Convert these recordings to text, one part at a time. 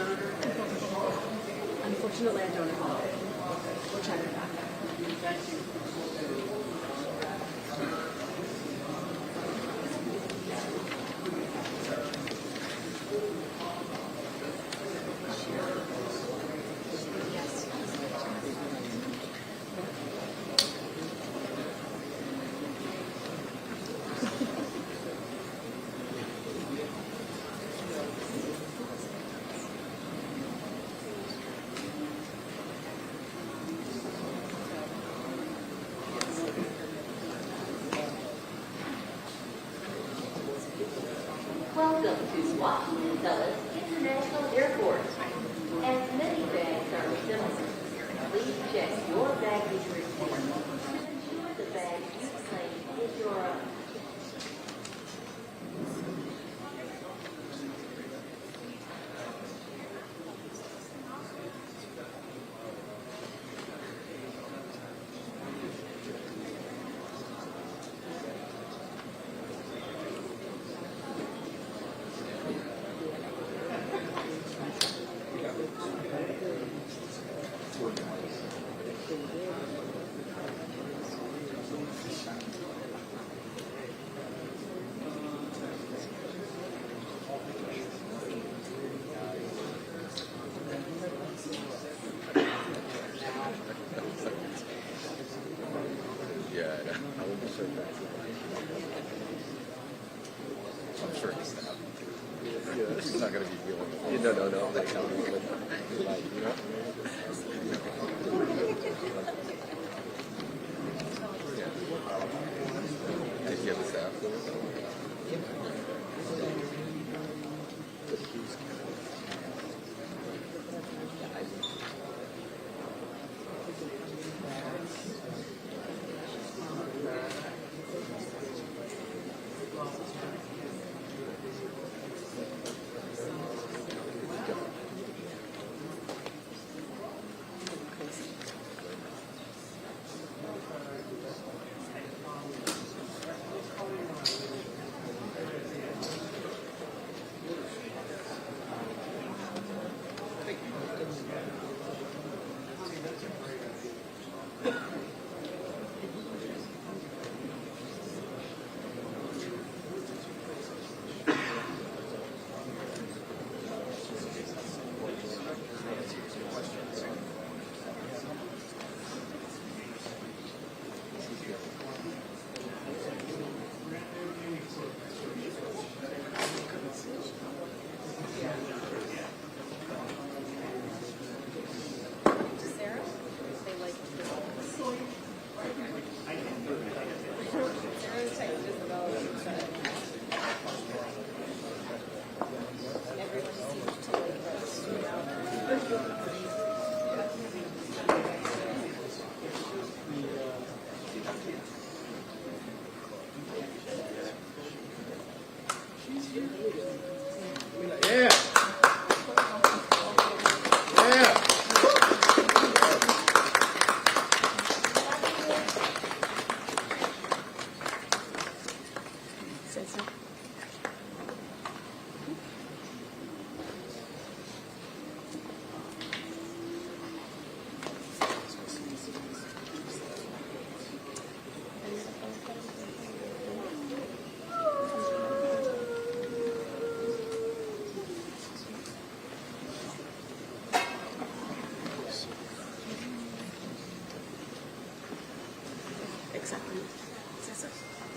Senator? Unfortunately, I don't know. We'll check it out. Thank you. Welcome to Washington Dulles International Airport. As many bags are filled, please check your baggage receipt to ensure the bag you claim is your own. I'm sure he's not. He's not going to be feeling it. No. Like, you know? Yeah. Did you have the staff? Exactamente. Es eso.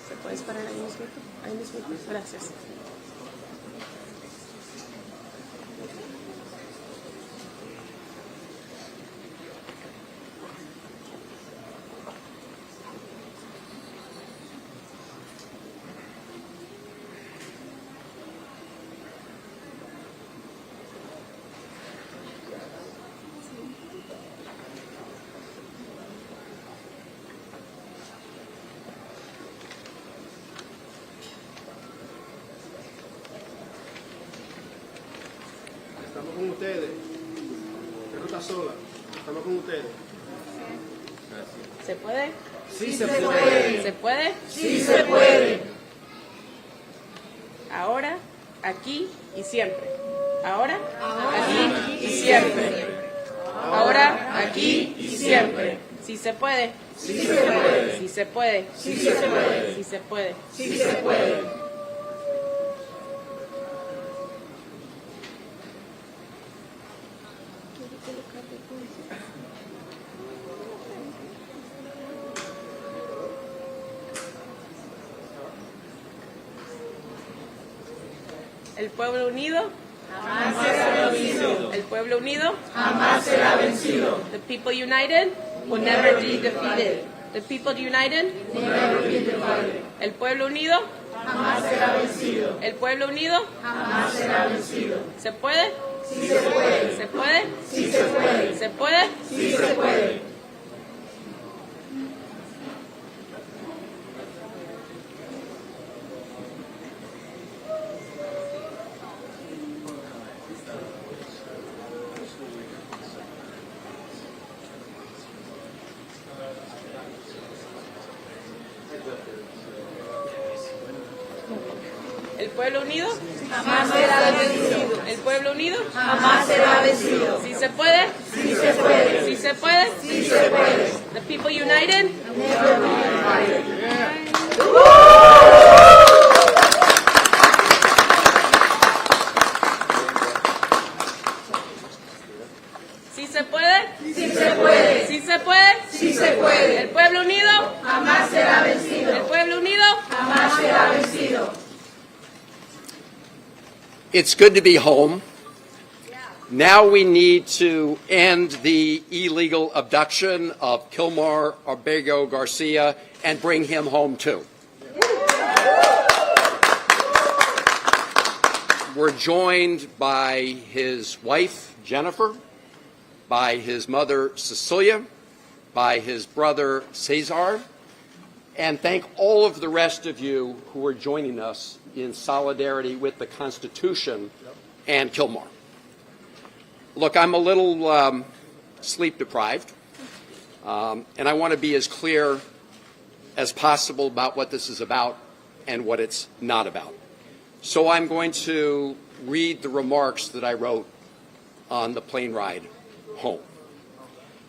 ¿Se puede parar ahí mismo? Ahí mismo. Gracias. Estamos con ustedes. Usted no está sola. Estamos con ustedes. ¿Se puede? Sí se puede. ¿Se puede? Sí se puede. Ahora, aquí y siempre. Ahora, aquí y siempre. Ahora, aquí y siempre. Si se puede. Si se puede. Si se puede. Si se puede. Si se puede. Si se puede. El pueblo unido jamás será vencido. El pueblo unido jamás será vencido. The people united will never be defeated. The people united will never be divided. El pueblo unido jamás será vencido. El pueblo unido jamás será vencido. ¿Se puede? Sí se puede. ¿Se puede? Sí se puede. ¿Se puede? Sí se puede. El pueblo unido jamás será vencido. El pueblo unido jamás será vencido. Si se puede, sí se puede. Si se puede, sí se puede. The people united never be divided. Si se puede, sí se puede. Si se puede, sí se puede. El pueblo unido jamás será vencido. El pueblo unido jamás será vencido. It's good to be home. Now we need to end the illegal abduction of Kilmar Ábrego Garcia and bring him home too. We're joined by his wife, Jennifer, by his mother, Cecilia, by his brother, Cesar, and thank all of the rest of you who are joining us in solidarity with the Constitution and Kilmar. Look, I'm a little sleep deprived, and I want to be as clear as possible about what this is about and what it's not about. So I'm going to read the remarks that I wrote on the plane ride home.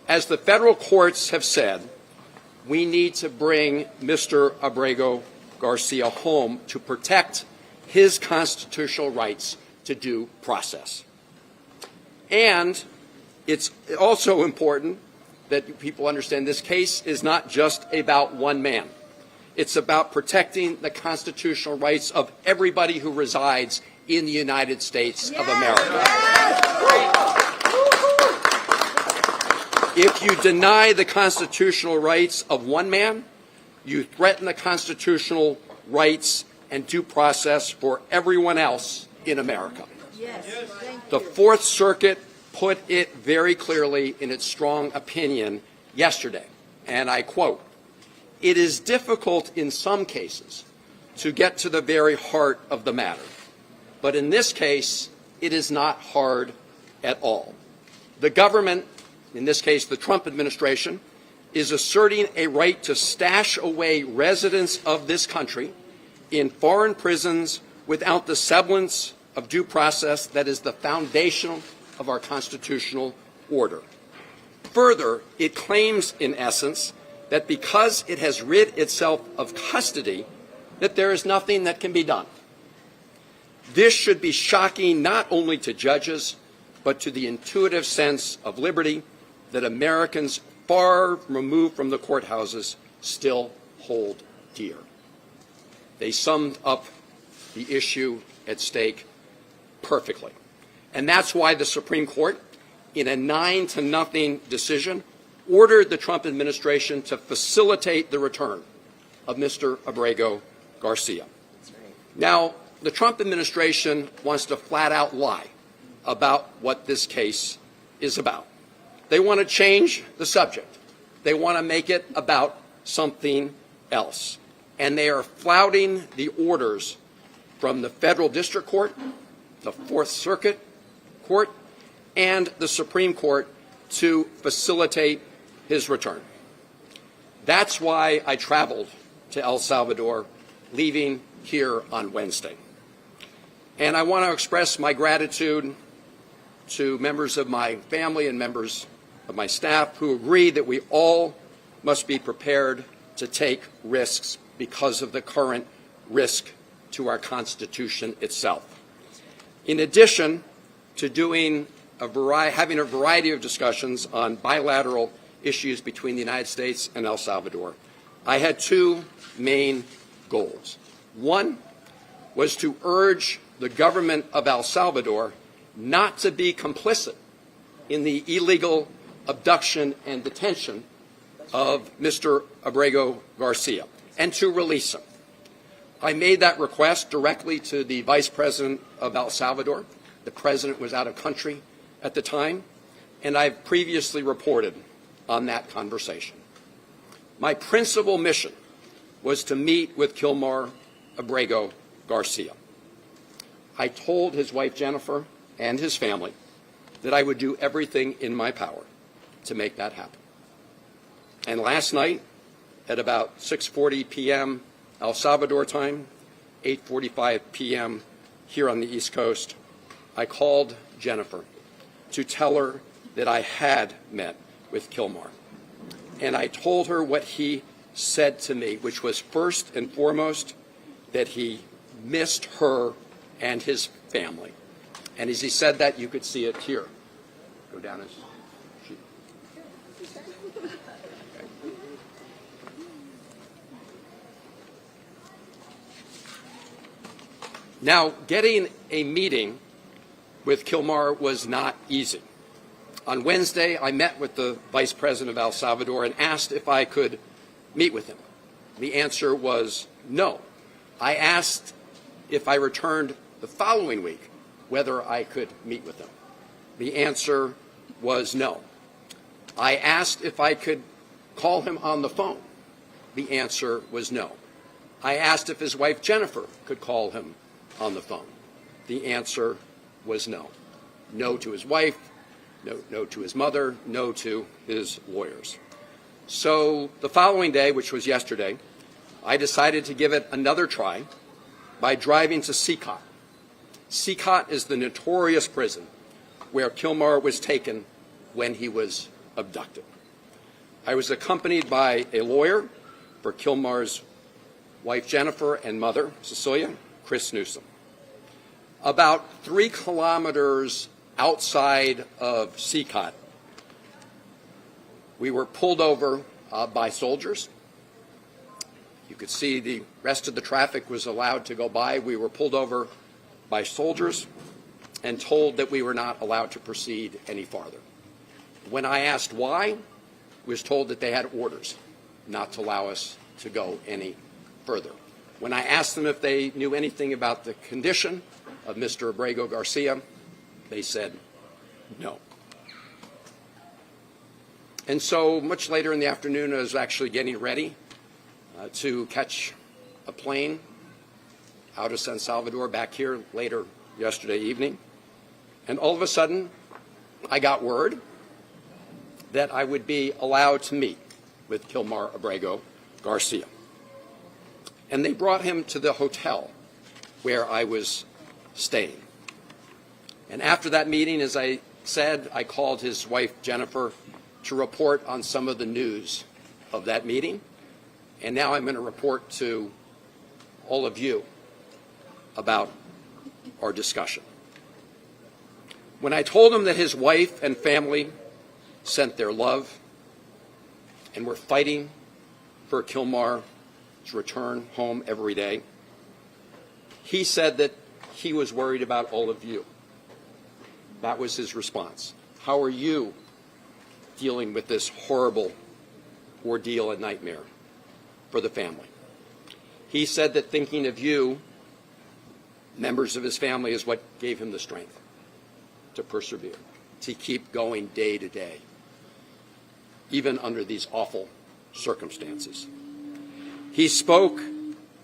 As the federal courts have said, we need to bring Mr. Ábrego Garcia home to protect his constitutional rights to due process. And it's also important that people understand this case is not just about one man. It's about protecting the constitutional rights of everybody who resides in the United States of America. If you deny the constitutional rights of one man, you threaten the constitutional rights and due process for everyone else in America. The Fourth Circuit put it very clearly in its strong opinion yesterday, and I quote, "It is difficult in some cases to get to the very heart of the matter, but in this case, it is not hard at all. The government, in this case the Trump administration, is asserting a right to stash away residents of this country in foreign prisons without the semblance of due process that is the foundation of our constitutional order. Further, it claims, in essence, that because it has rid itself of custody, that there is nothing that can be done. This should be shocking not only to judges, but to the intuitive sense of liberty that Americans far removed from the courthouses still hold dear." They summed up the issue at stake perfectly. And that's why the Supreme Court, in a 9-0 decision, ordered the Trump administration to facilitate the return of Mr. Ábrego Garcia. Now, the Trump administration wants to flat out lie about what this case is about. They want to change the subject. They want to make it about something else. And they are flouting the orders from the Federal District Court, the Fourth Circuit Court, and the Supreme Court to facilitate his return. That's why I traveled to El Salvador, leaving here on Wednesday. And I want to express my gratitude to members of my family and members of my staff who agree that we all must be prepared to take risks because of the current risk to our Constitution itself. In addition to having a variety of discussions on bilateral issues between the United States and El Salvador, I had two main goals. One was to urge the government of El Salvador not to be complicit in the illegal abduction and detention of Mr. Ábrego Garcia and to release him. I made that request directly to the Vice President of El Salvador. The President was out of country at the time, and I've previously reported on that conversation. My principal mission was to meet with Kilmar Ábrego Garcia. I told his wife Jennifer and his family that I would do everything in my power to make that happen. And last night, at about 6:40 p.m. El Salvador time, 8:45 p.m. here on the East Coast, I called Jennifer to tell her that I had met with Kilmar. And I told her what he said to me, which was first and foremost that he missed her and his family. And as he said that, you could see it here. Go down his sheet. Okay. Now, getting a meeting with Kilmar was not easy. On Wednesday, I met with the Vice President of El Salvador and asked if I could meet with him. The answer was no. I asked if I returned the following week whether I could meet with him. The answer was no. I asked if I could call him on the phone. The answer was no. I asked if his wife Jennifer could call him on the phone. The answer was no. No to his wife, no to his mother, no to his lawyers. So the following day, which was yesterday, I decided to give it another try by driving to Sikot. Sikot is the notorious prison where Kilmar was taken when he was abducted. I was accompanied by a lawyer for Kilmar's wife Jennifer and mother Cecilia, Chris Newsom. About 3 kilometers outside of Sikot, we were pulled over by soldiers. You could see the rest of the traffic was allowed to go by. We were pulled over by soldiers and told that we were not allowed to proceed any farther. When I asked why, I was told that they had orders not to allow us to go any further. When I asked them if they knew anything about the condition of Mr. Ábrego Garcia, they said no. And so much later in the afternoon, I was actually getting ready to catch a plane out of San Salvador back here later yesterday evening. And all of a sudden, I got word that I would be allowed to meet with Kilmar Ábrego Garcia. And they brought him to the hotel where I was staying. And after that meeting, as I said, I called his wife Jennifer to report on some of the news of that meeting. And now I'm going to report to all of you about our discussion. When I told him that his wife and family sent their love and were fighting for Kilmar's return home every day, he said that he was worried about all of you. That was his response. How are you dealing with this horrible ordeal and nightmare for the family? He said that thinking of you, members of his family, is what gave him the strength to persevere, to keep going day to day, even under these awful circumstances. He spoke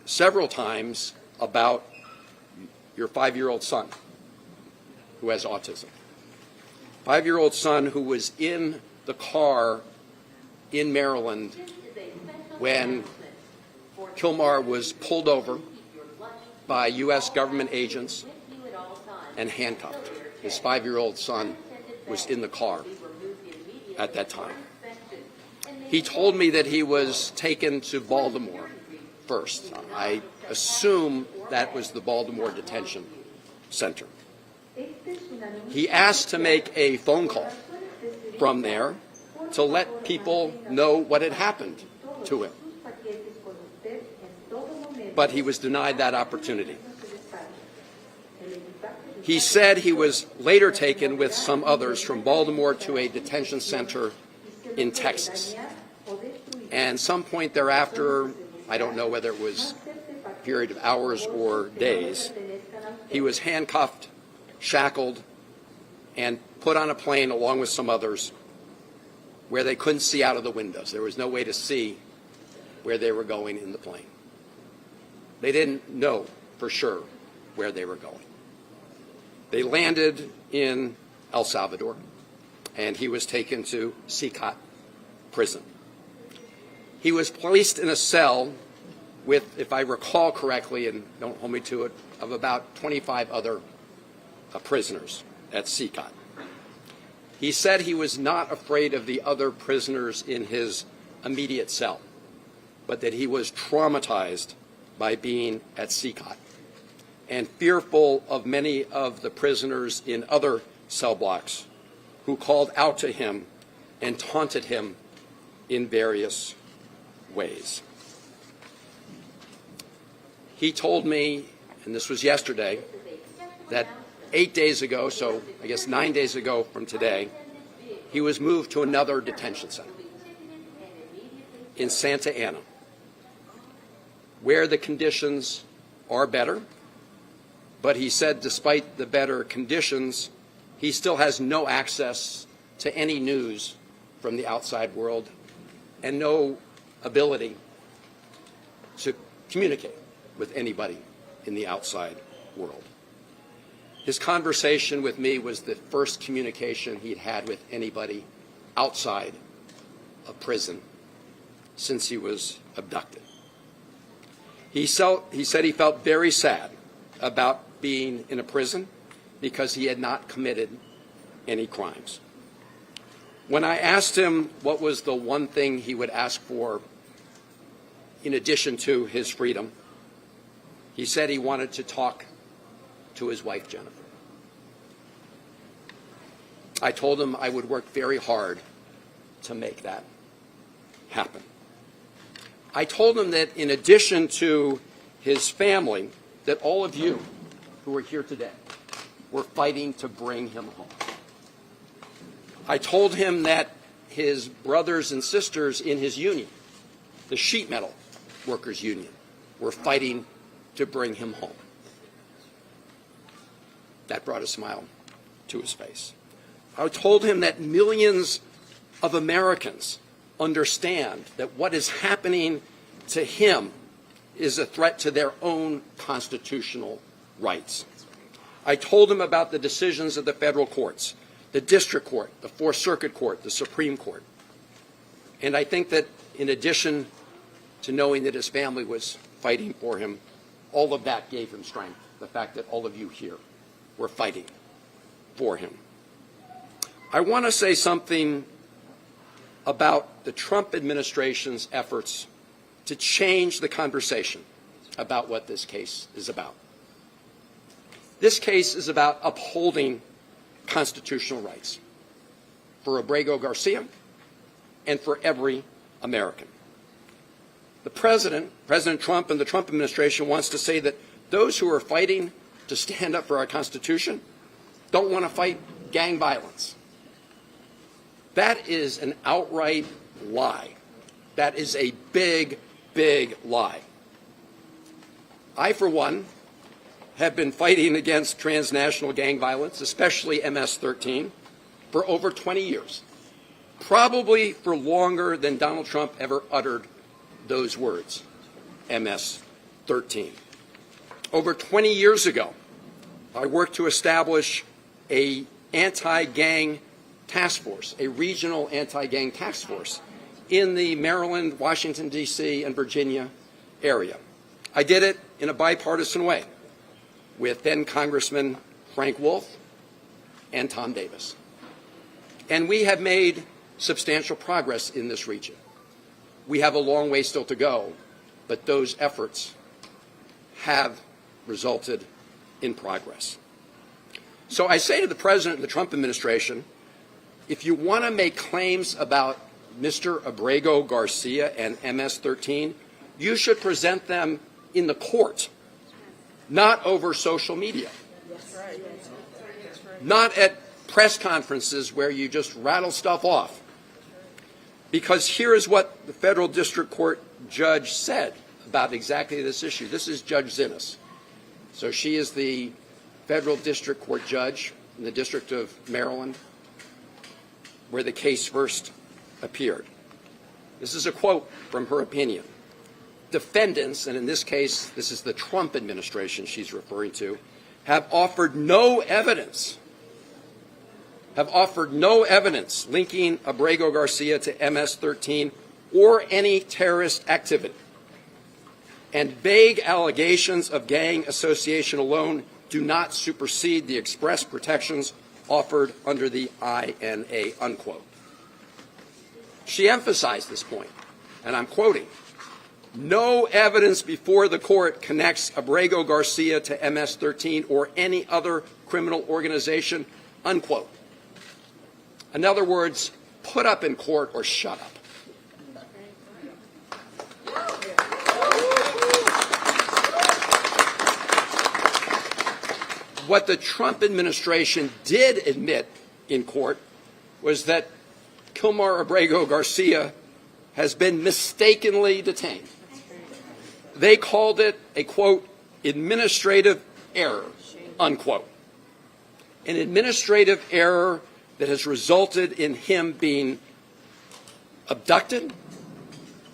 several times about your 5-year-old son who has autism. 5-year-old son who was in the car in Maryland when Kilmar was pulled over by U.S. government agents and handcuffed. His 5-year-old son was in the car at that time. He told me that he was taken to Baltimore first. I assume that was the Baltimore Detention Center. He asked to make a phone call from there to let people know what had happened to him. But he was denied that opportunity. He said he was later taken with some others from Baltimore to a detention center in Texas. And some point thereafter, I don't know whether it was a period of hours or days, he was handcuffed, shackled, and put on a plane along with some others where they couldn't see out of the windows. There was no way to see where they were going in the plane. They didn't know for sure where they were going. They landed in El Salvador, and he was taken to Sikhat prison. He was placed in a cell with, if I recall correctly, and don't hold me to it, of about 25 other prisoners at Sikhat. He said he was not afraid of the other prisoners in his immediate cell, but that he was traumatized by being at Sikhat and fearful of many of the prisoners in other cell blocks who called out to him and taunted him in various ways. He told me, and this was yesterday, that 8 days ago, so I guess 9 days ago from today, he was moved to another detention center in Santa Ana, where the conditions are better. But he said despite the better conditions, he still has no access to any news from the outside world and no ability to communicate with anybody in the outside world. His conversation with me was the first communication he'd had with anybody outside of prison since he was abducted. He said he felt very sad about being in a prison because he had not committed any crimes. When I asked him what was the one thing he would ask for in addition to his freedom, he said he wanted to talk to his wife, Jennifer. I told him I would work very hard to make that happen. I told him that in addition to his family, that all of you who are here today were fighting to bring him home. I told him that his brothers and sisters in his union, the sheet metal workers union, were fighting to bring him home. That brought a smile to his face. I told him that millions of Americans understand that what is happening to him is a threat to their own constitutional rights. I told him about the decisions of the federal courts, the district court, the Fourth Circuit Court, the Supreme Court. And I think that in addition to knowing that his family was fighting for him, all of that gave him strength, the fact that all of you here were fighting for him. I want to say something about the Trump administration's efforts to change the conversation about what this case is about. This case is about upholding constitutional rights for Ábrego Garcia and for every American. The President Trump and the Trump administration wants to say that those who are fighting to stand up for our Constitution don't want to fight gang violence. That is an outright lie. That is a big, big lie. I, for one, have been fighting against transnational gang violence, especially MS-13, for over 20 years, probably for longer than Donald Trump ever uttered those words, MS-13. Over 20 years ago, I worked to establish an anti-gang task force, a regional anti-gang task force in the Maryland, Washington, D.C., and Virginia area. I did it in a bipartisan way with then Congressman Frank Wolf and Tom Davis. And we have made substantial progress in this region. We have a long way still to go, but those efforts have resulted in progress. So I say to the President and the Trump administration, if you want to make claims about Mr. Ábrego Garcia and MS-13, you should present them in the court, not over social media, not at press conferences where you just rattle stuff off. Because here is what the federal district court judge said about exactly this issue. This is Judge Zinnes. So she is the federal district court judge in the District of Maryland, where the case first appeared. This is a quote from her opinion. Defendants, and in this case, this is the Trump administration she's referring to, have offered no evidence linking Ábrego Garcia to MS-13 or any terrorist activity. And vague allegations of gang association alone do not supersede the express protections offered under the INA, unquote. She emphasized this point, and I'm quoting, "No evidence before the court connects Ábrego Garcia to MS-13 or any other criminal organization," unquote. In other words, put up in court or shut up. What the Trump administration did admit in court was that Kilmar Ábrego Garcia has been mistakenly detained. They called it a, quote, administrative error, unquote. An administrative error that has resulted in him being abducted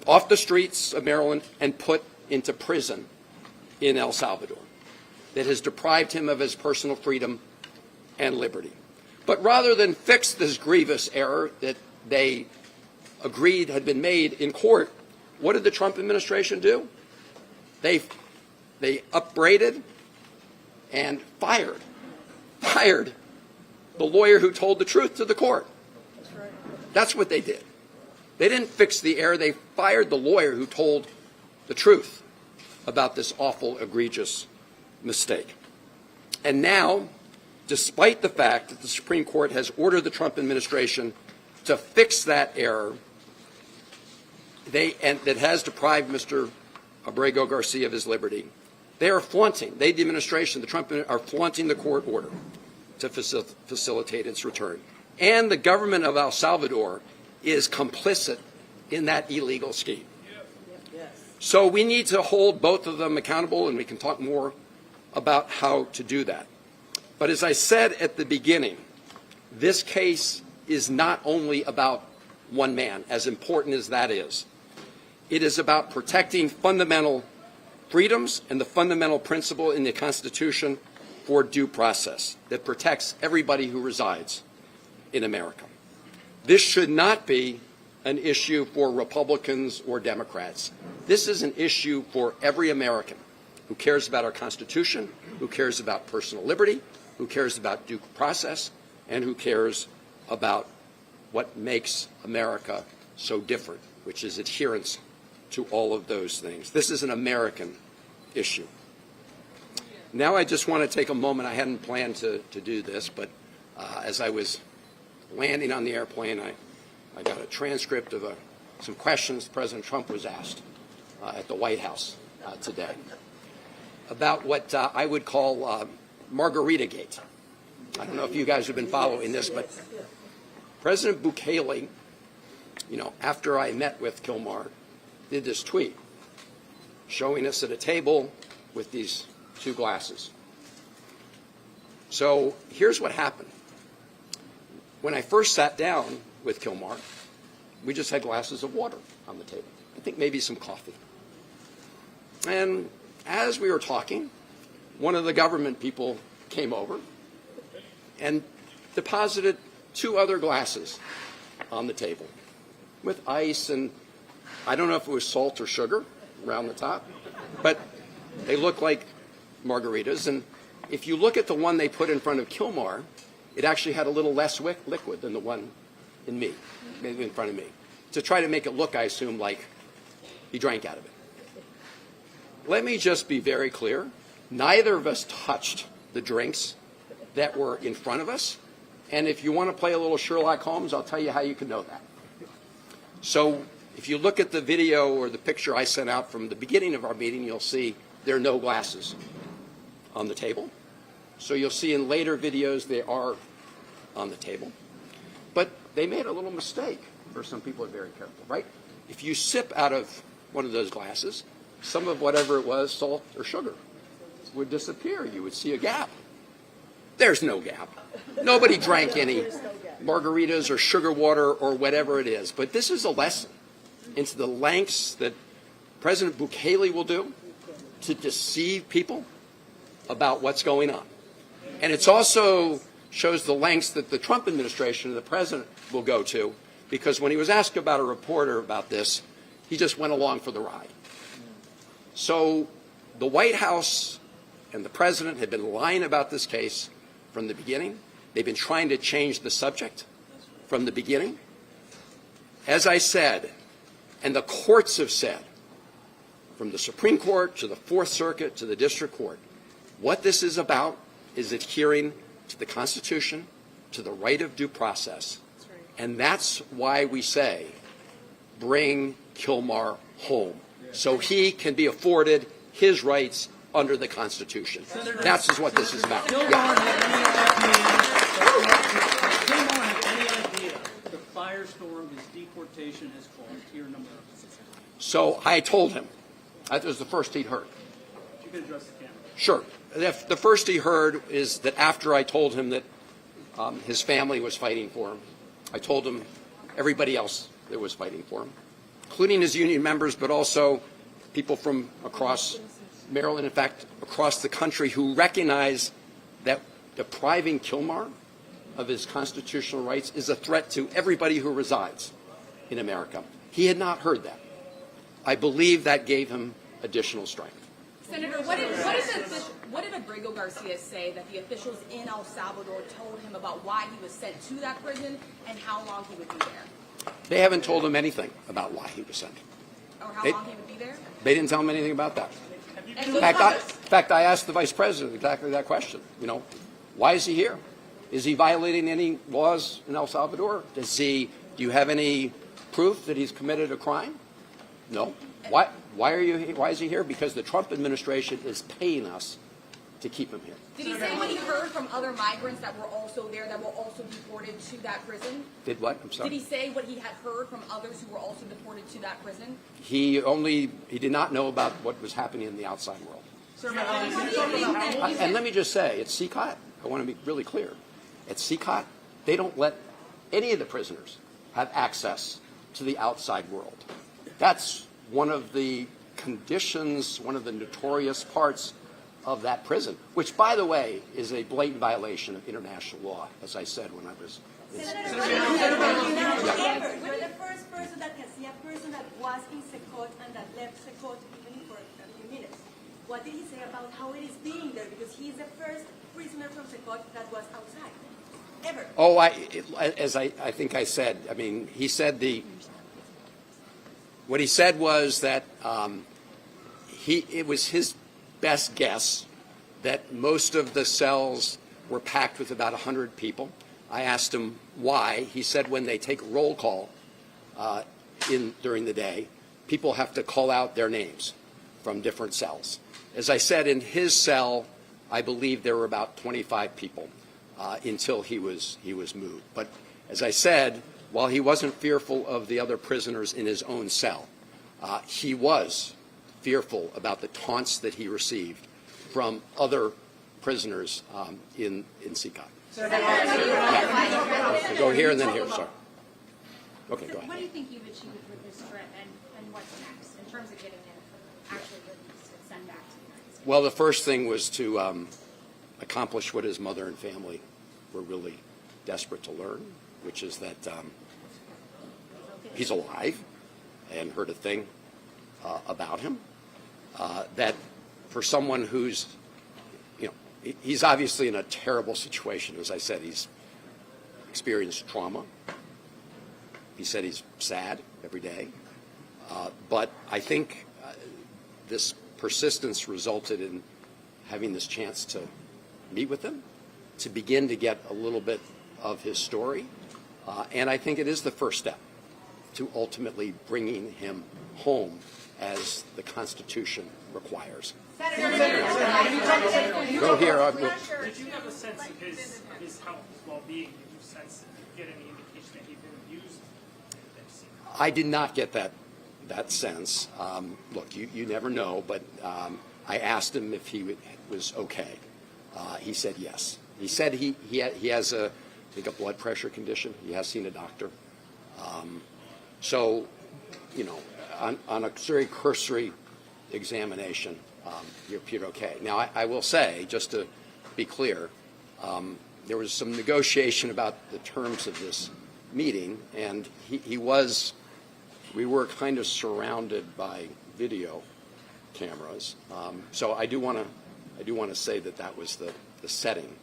off the streets of Maryland and put into prison in El Salvador, that has deprived him of his personal freedom and liberty. But rather than fix this grievous error that they agreed had been made in court, what did the Trump administration do? They upbraided and fired the lawyer who told the truth to the court. That's what they did. They didn't fix the error. They fired the lawyer who told the truth about this awful, egregious mistake. And now, despite the fact that the Supreme Court has ordered the Trump administration to fix that error, that has deprived Mr. Ábrego Garcia of his liberty, they are flaunting, the administration, the Trump are flaunting the court order to facilitate its return. And the government of El Salvador is complicit in that illegal scheme. So we need to hold both of them accountable, and we can talk more about how to do that. But as I said at the beginning, this case is not only about one man, as important as that is. It is about protecting fundamental freedoms and the fundamental principle in the Constitution for due process that protects everybody who resides in America. This should not be an issue for Republicans or Democrats. This is an issue for every American who cares about our Constitution, who cares about personal liberty, who cares about due process, and who cares about what makes America so different, which is adherence to all of those things. This is an American issue. Now I just want to take a moment. I hadn't planned to do this, but as I was landing on the airplane, I got a transcript of some questions President Trump was asked at the White House today about what I would call Margarita Gate. I don't know if you guys have been following this, but President Bukele, after I met with Kilmar, did this tweet showing us at a table with these two glasses. So here's what happened. When I first sat down with Kilmar, we just had glasses of water on the table. I think maybe some coffee. And as we were talking, one of the government people came over and deposited two other glasses on the table with ice, and I don't know if it was salt or sugar around the top, but they look like margaritas. And if you look at the one they put in front of Kilmar, it actually had a little less liquid than the one in front of me, to try to make it look, I assume, like he drank out of it. Let me just be very clear. Neither of us touched the drinks that were in front of us. And if you want to play a little Sherlock Holmes, I'll tell you how you can know that. So if you look at the video or the picture I sent out from the beginning of our meeting, you'll see there are no glasses on the table. So you'll see in later videos they are on the table. But they made a little mistake, or some people are very careful, right? If you sip out of one of those glasses, some of whatever it was, salt or sugar, would disappear. You would see a gap. There's no gap. Nobody drank any margaritas or sugar water or whatever it is. But this is a lesson into the lengths that President Bukele will do to deceive people about what's going on. And it also shows the lengths that the Trump administration and the president will go to, because when he was asked about a reporter about this, he just went along for the ride. So the White House and the president have been lying about this case from the beginning. They've been trying to change the subject from the beginning. As I said, and the courts have said, from the Supreme Court to the Fourth Circuit to the District Court, what this is about is adhering to the Constitution, to the right of due process. And that's why we say, bring Kilmar home, so he can be afforded his rights under the Constitution. That's just what this is about. Kilmar had any idea the firestorm his deportation has caused here in America? So I told him. That was the first he'd heard. You can address the camera. Sure. The first he heard is that after I told him that his family was fighting for him, I told him everybody else that was fighting for him, including his union members, but also people from across Maryland, in fact, across the country, who recognize that depriving Kilmar of his constitutional rights is a threat to everybody who resides in America. He had not heard that. I believe that gave him additional strength. Senator, what did Abrego Garcia say that the officials in El Salvador told him about why he was sent to that prison and how long he would be there? They haven't told him anything about why he was sent. Or how long he would be there? They didn't tell him anything about that. And In fact, I asked the vice president exactly that question. You know, why is he here? Is he violating any laws in El Salvador? Do you have any proof that he's committed a crime? No. Why is he here? Because the Trump administration is paying us to keep him here. did he say what he heard from other migrants that were also there, that were also deported to that prison? Did what? I'm sorry. Did he say what he had heard from others who were also deported to that prison? He did not know about what was happening in the outside world. And let me just say, at CCOT, I want to be really clear. At CCOT, they don't let any of the prisoners have access to the outside world. That's one of the conditions, one of the notorious parts of that prison, which, by the way, is a blatant violation of international law, as I said when I was in You're the first person that can see a person that was in Secot and that left Secot even for a few minutes. What did he say about how it is being there? Because he's the first prisoner from Secot that was outside, ever. Oh, as I think I said, I mean, he said what he said was that it was his best guess that most of the cells were packed with about 100 people. I asked him why. He said when they take a roll call during the day, people have to call out their names from different cells. As I said, in his cell, I believe there were about 25 people until he was moved. But as I said, while he wasn't fearful of the other prisoners in his own cell, he was fearful about the taunts that he received from other prisoners in CCOT. Go here and then here, sorry. Okay, go ahead. What do you think you've achieved with this trip, and what's next in terms of getting him actually released and sent back to the United States? Well, the first thing was to accomplish what his mother and family were really desperate to learn, which is that he's alive. I hadn't heard a thing about him. That for someone who's, he's obviously in a terrible situation. As I said, he's experienced trauma. He said he's sad every day. But I think this persistence resulted in having this chance to meet with him, to begin to get a little bit of his story. And I think it is the first step to ultimately bringing him home as the Constitution requires. Go here. Did you have a sense of his health, his well-being? Did you get any indication that he'd been abused? I did not get that sense. Look, you never know, but I asked him if he was okay. He said yes. He said he has I think a blood pressure condition. He has seen a doctor. So, you know, on a very cursory examination, he appeared okay. Now, I will say, just to be clear, there was some negotiation about the terms of this meeting, and we were kind of surrounded by video cameras. So I do want to say that was the setting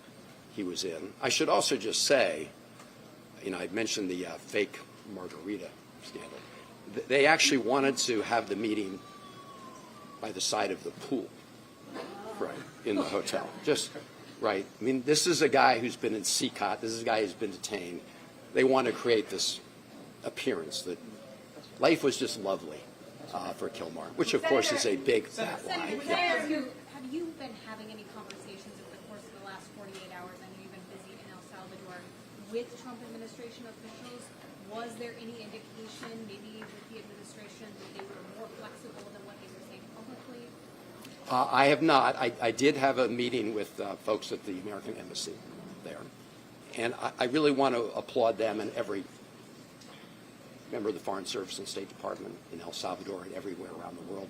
he was in. I should also just say, you know, I mentioned the fake margarita scandal. They actually wanted to have the meeting by the side of the pool, right, in the hotel. Just, right. I mean, this is a guy who's been in CCOT. This is a guy who's been detained. They want to create this appearance that life was just lovely for Kilmar, which, of course, is a big fat lie. Have you been having any conversations over the course of the last 48 hours? I know you've been busy in El Salvador with Trump administration officials. Was there any indication, maybe with the administration, that they were more flexible than what they were saying publicly? I have not. I did have a meeting with folks at the American Embassy there, and I really want to applaud them and every member of the Foreign Service and State Department in El Salvador and everywhere around the world.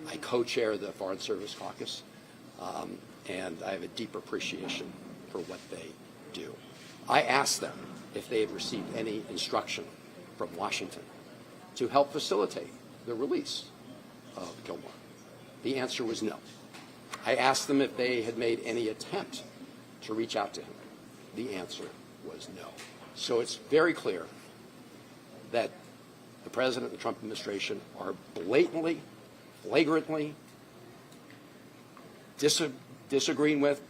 I co-chair the Foreign Service Caucus, and I have a deep appreciation for what they do. I asked them if they had received any instruction from Washington to help facilitate the release of Kilmar. The answer was no. I asked them if they had made any attempt to reach out to him. The answer was no. So it's very clear that the President and the Trump administration are blatantly, flagrantly disagreeing with,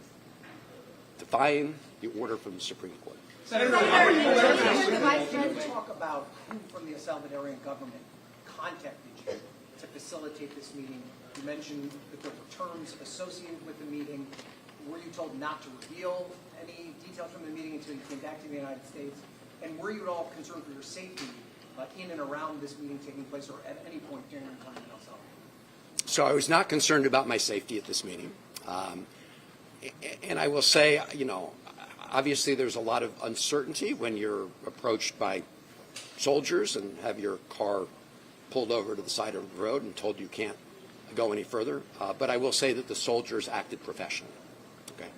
defying the order from the Supreme Court. Senator, can you talk about who from the Salvadorian government contacted you to facilitate this meeting? You mentioned that there were terms associated with the meeting. Were you told not to reveal any details from the meeting until you came back to the United States? And were you at all concerned for your safety in and around this meeting taking place, or at any point during your time in El Salvador? So I was not concerned about my safety at this meeting. And I will say, you know, obviously there's a lot of uncertainty when you're approached by soldiers and have your car pulled over to the side of the road and told you can't go any further. But I will say that the soldiers acted professionally, okay,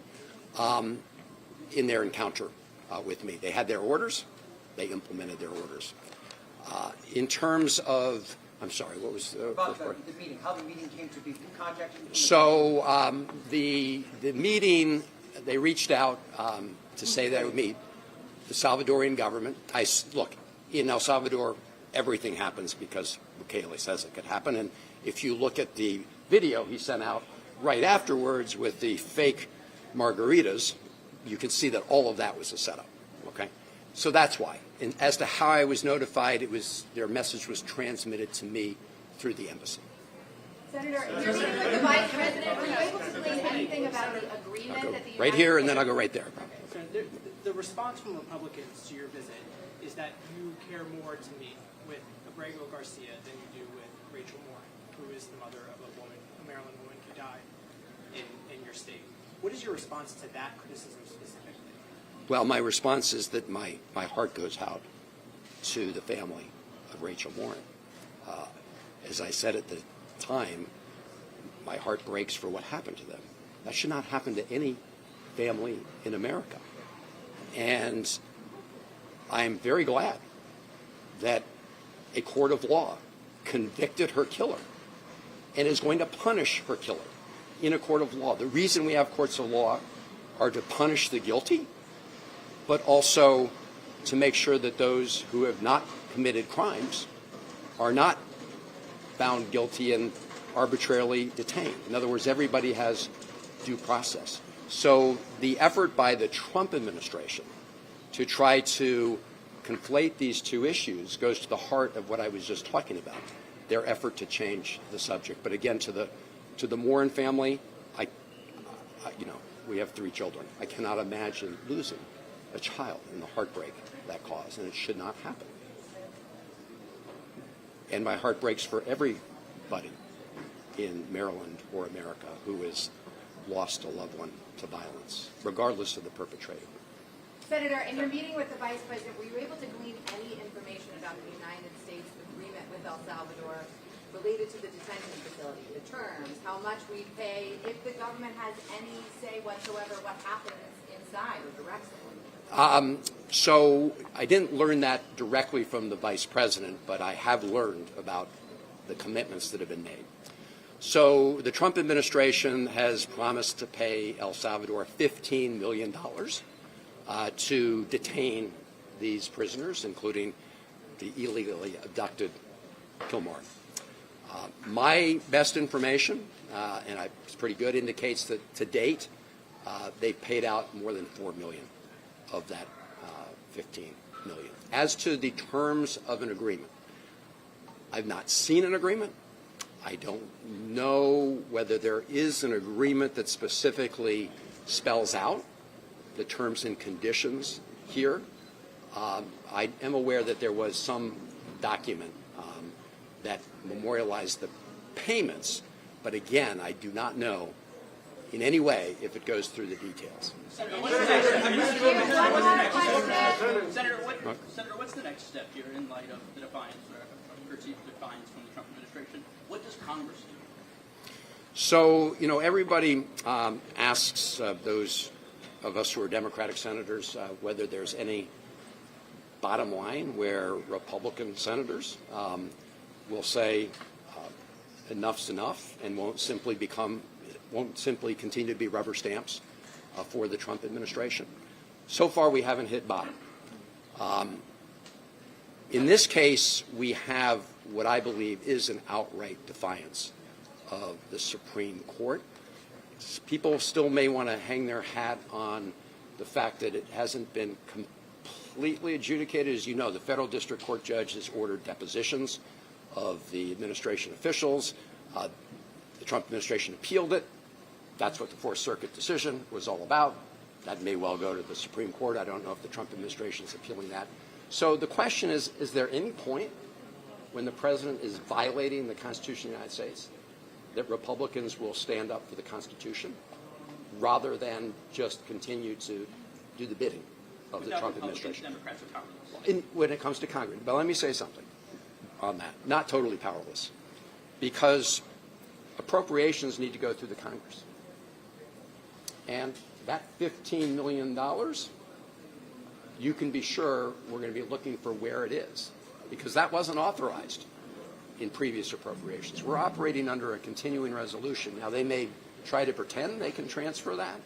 in their encounter with me. They had their orders. They implemented their orders. In terms of, I'm sorry, what was the About the meeting, how the meeting came to be contacted? So the meeting, they reached out to say that I would meet the Salvadorian government. Look, in El Salvador, everything happens because Bukele says it could happen. And if you look at the video he sent out right afterwards with the fake margaritas, you can see that all of that was a setup. Okay, so that's why. And as to how I was notified, their message was transmitted to me through the embassy. Senator, in your meeting with the Vice President, were you able to glean anything about the agreement that the right here, and then I'll go right there. Okay. The response from Republicans to your visit is that you care more to meet with Ábrego Garcia than you do with Rachel Warren, who is the mother of a Maryland woman who died in your state. What is your response to that criticism specifically? Well, my response is that my heart goes out to the family of Rachel Warren. As I said at the time, my heart breaks for what happened to them. That should not happen to any family in America. And I'm very glad that a court of law convicted her killer and is going to punish her killer in a court of law. The reason we have courts of law are to punish the guilty, but also to make sure that those who have not committed crimes are not found guilty and arbitrarily detained. In other words, everybody has due process. So the effort by the Trump administration to try to conflate these two issues goes to the heart of what I was just talking about, their effort to change the subject. But again, to the Morin family, we have 3 children. I cannot imagine losing a child and the heartbreak that caused, and it should not happen. And my heart breaks for everybody in Maryland or America who has lost a loved one to violence, regardless of the perpetrator. Senator, in your meeting with the Vice President, were you able to glean any information about the United States agreement with El Salvador related to the detention facility, the terms, how much we pay, if the government has any say whatsoever what happens inside or directs it? So I didn't learn that directly from the Vice President, but I have learned about the commitments that have been made. So the Trump administration has promised to pay El Salvador $15 million to detain these prisoners, including the illegally abducted Kilmar. My best information, and it's pretty good, indicates that to date they've paid out more than $4 million of that $15 million. As to the terms of an agreement, I've not seen an agreement. I don't know whether there is an agreement that specifically spells out the terms and conditions here. I am aware that there was some document that memorialized the payments, but again, I do not know in any way if it goes through the details. Senator, what's the next step here in light of the defiance, or perceived defiance from the Trump administration? What does Congress do? So, everybody asks those of us who are Democratic senators whether there's any bottom line where Republican senators will say enough's enough and won't simply continue to be rubber stamps for the Trump administration. So far, we haven't hit bottom. In this case, we have what I believe is an outright defiance of the Supreme Court. People still may want to hang their hat on the fact that it hasn't been completely adjudicated. As you know, the federal district court judge has ordered depositions of the administration officials. The Trump administration appealed it. That's what the Fourth Circuit decision was all about. That may well go to the Supreme Court. I don't know if the Trump administration is appealing that. So the question is there any point when the president is violating the Constitution of the United States that Republicans will stand up for the Constitution rather than just continue to do the bidding of the Trump administration? Democrats are powerless. When it comes to Congress. But let me say something on that. Not totally powerless, because appropriations need to go through the Congress. And that $15 million, you can be sure we're going to be looking for where it is, because that wasn't authorized in previous appropriations. We're operating under a continuing resolution. Now, they may try to pretend they can transfer that,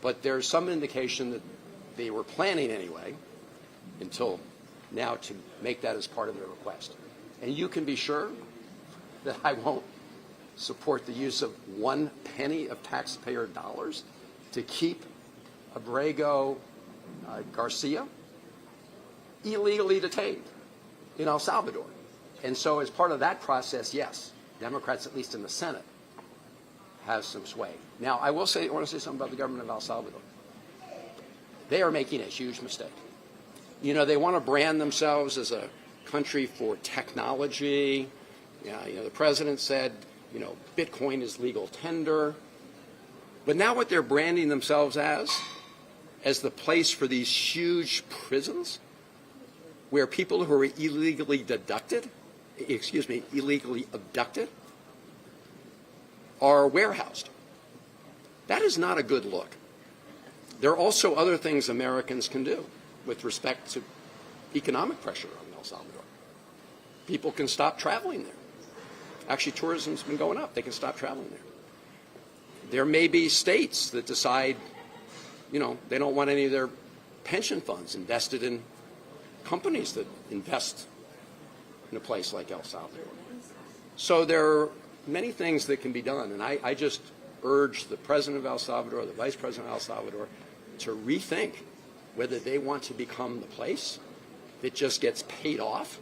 but there's some indication that they were planning anyway until now to make that as part of their request. And you can be sure that I won't support the use of 1 penny of taxpayer dollars to keep Ábrego Garcia illegally detained in El Salvador. And so as part of that process, yes, Democrats, at least in the Senate, have some sway. Now, I want to say something about the government of El Salvador. They are making a huge mistake. They want to brand themselves as a country for technology. The president said, Bitcoin is legal tender. But now what they're branding themselves as the place for these huge prisons where people who are illegally abducted are warehoused. That is not a good look. There are also other things Americans can do with respect to economic pressure on El Salvador. People can stop traveling there. Actually, tourism's been going up. They can stop traveling there. There may be states that decide, they don't want any of their pension funds invested in companies that invest in a place like El Salvador. So there are many things that can be done, and I just urge the president of El Salvador, the vice president of El Salvador, to rethink whether they want to become the place that just gets paid off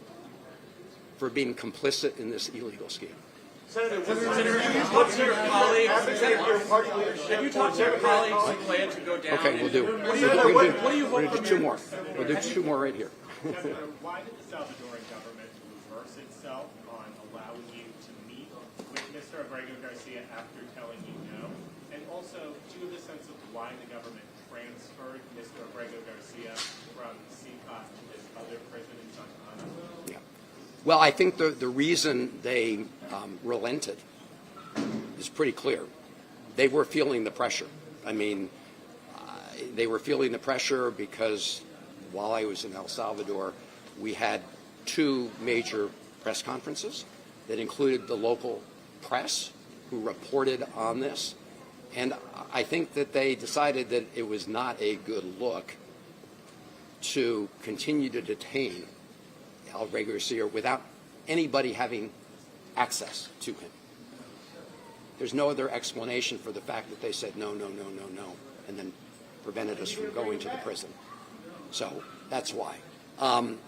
for being complicit in this illegal scheme. Senator, what's your colleagues? Have you talked to your colleagues who plan to go down? Okay, we'll do. What do you We're hope going to do two more. We'll do two more right here. Senator, why did the Salvadoran government reverse itself on allowing you to meet with Mr. Ábrego Garcia after telling you no? And also, do you have a sense of why the government transferred Mr. Ábrego Garcia from CCOT to this other prison in Santa Ana? Yeah. Well, I think the reason they relented is pretty clear. They were feeling the pressure. I mean, they were feeling the pressure because while I was in El Salvador, we had two major press conferences that included the local press who reported on this. And I think that they decided that it was not a good look to continue to detain Ábrego Garcia without anybody having access to him. There's no other explanation for the fact that they said no, no, no, no, no, and then prevented us from going to the prison. So that's why. I'm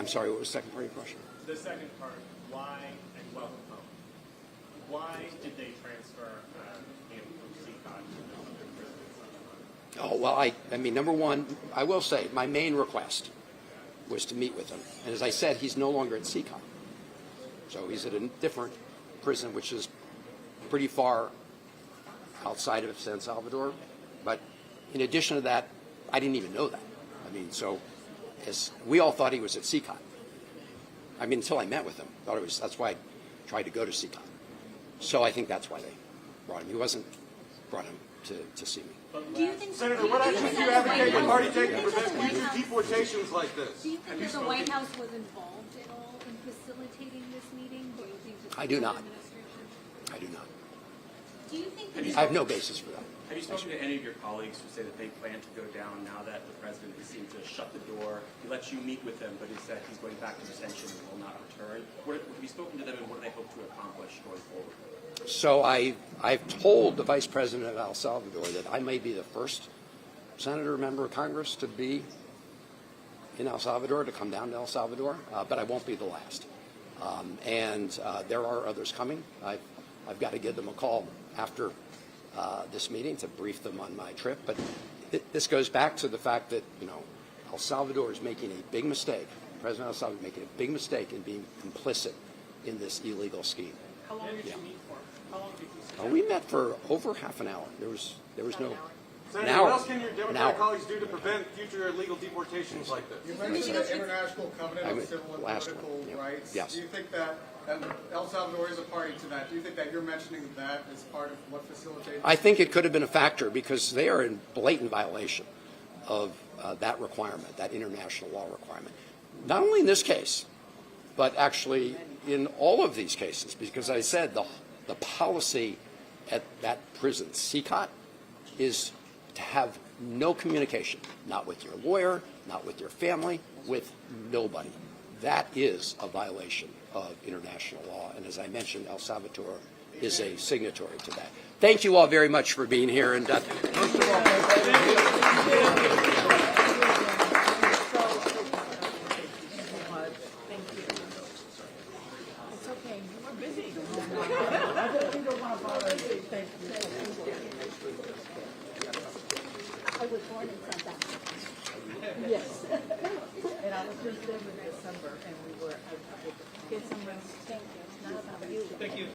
sorry, what was the second part of your question? The second part, why, and welcome home. Why did they transfer him from CCOT to this other prison in Santa Ana? Oh, well, I mean, number one, I will say my main request was to meet with him. And as I said, he's no longer at CCOT. So he's at a different prison, which is pretty far outside of San Salvador. But in addition to that, I didn't even know that. I mean, so as we all thought he was at CCOT. I mean, until I met with him. Thought it was, that's why I tried to go to CCOT. So I think that's why they brought him. He wasn't brought him to see me. Do you think, Senator, what actions do you advocate the party take to prevent future deportations like this? do you think that the White House was involved at all in facilitating this meeting? Do you think that I do the not. administration? I do not. Do you think that I have no basis for that. Have you spoken to any of your colleagues who say that they plan to go down now that the president has seemed to shut the door? He lets you meet with him, but he said he's going back to detention and will not return. Have you spoken to them, and what do they hope to accomplish going forward? So I've told the vice president of El Salvador that I may be the first senator, member of Congress to be in El Salvador, to come down to El Salvador, but I won't be the last. There are others coming. I've got to give them a call after this meeting to brief them on my trip. But this goes back to the fact that, you know, El Salvador is making a big mistake. The president of El Salvador is making a big mistake in being complicit in this illegal scheme. How long did you meet for? How long did you sit? We met for over half an hour. There was no. Senator, An hour. what else can your An Democratic hour. colleagues do to prevent future illegal deportations like this? You mentioned the International Covenant I on went Civil and last Political one, yeah. Rights. Yes. Do you think that, and El Salvador is a party to that, do you think that you're mentioning that as part of what facilitates? I think it could have been a factor because they are in blatant violation of that requirement, that international law requirement. Not only in this case, but actually in all of these cases, because I said the policy at that prison, CCOT, is to have no communication, not with your lawyer, not with your family, with nobody. That is a violation of international law. And as I mentioned, El Salvador is a signatory to that. Thank you all very much for being here. And I was born in Santa Ana. Yes. And I was just there in December, and we were, I get some rest. Thank you. Not about you. Thank you.